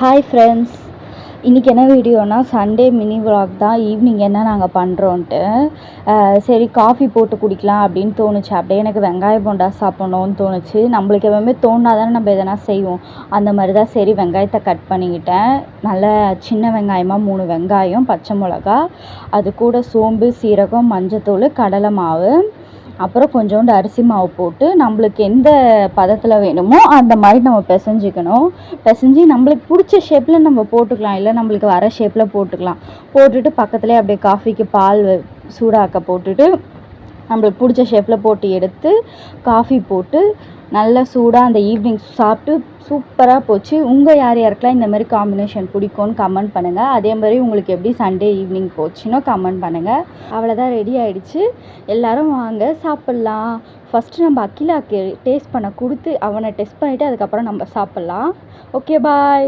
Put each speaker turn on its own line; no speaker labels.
Hi friends, இன்றைக்கி என்ன வீடியோனா Sunday mini vlog தான். ஈவினிங் என்ன நாங்கள் பண்ணுறோன்ட்டு சரி காஃபி போட்டு குடிக்கலாம் அப்படின்னு தோணுச்சு. அப்படியே எனக்கு வெங்காய போண்டா சாப்பிட்ணுன்னு தோணுச்சு. நம்மளுக்கு எப்பவுமே தோணாதானே நம்ம எதனா செய்வோம். அந்த மாதிரி தான் சரி வெங்காயத்தை கட் பண்ணிக்கிட்டேன். நல்ல சின்ன வெங்காயமாக 3 வெங்காயம், பச்சை மிளகா, அது கூட சோம்பு, சீரகம், மஞ்சத்தூள், கடலை மாவு, அப்புறம் கொஞ்சோண்டு அரிசி மாவு போட்டு நம்மளுக்கு எந்த பதத்தில் வேணுமோ அந்த மாதிரி நம்ம பிசைஞ்சிக்கணும். பிசைஞ்சு நம்மளுக்கு பிடிச்ச ஷேப்பில் நம்ம போட்டுக்கலாம், இல்லை நம்மளுக்கு வர ஷேப்பில் போட்டுக்கலாம். போட்டுட்டு பக்கத்துலேயே அப்படியே காஃபிக்கு பால் சூடாக்க போட்டுட்டு நம்மளுக்கு பிடிச்ச ஷேப்பில் போட்டு எடுத்து காஃபி போட்டு நல்லா சூடாக அந்த ஈவினிங் சாப்பிட்டு சூப்பராக போச்சு. உங்கள் யாருக்கெல்லாம் இந்த மாதிரி காம்பினேஷன் பிடிக்கும்னு கமெண்ட் பண்ணுங்கள். அதே மாதிரி உங்களுக்கு எப்படி சண்டே ஈவினிங் போச்சுன்னு கமெண்ட் பண்ணுங்கள். அவ்வளோதான், ரெடி ஆகிடுச்சு. எல்லோரும் வாங்க சாப்பிட்லாம். ஃபஸ்ட்டு நம்ம அகிலாக்கு டேஸ்ட் பண்ண கொடுத்து அவனை டெஸ்ட் பண்ணிவிட்டு அதுக்கப்புறம் நம்ம சாப்பிட்லாம். ஓகே, பாய்.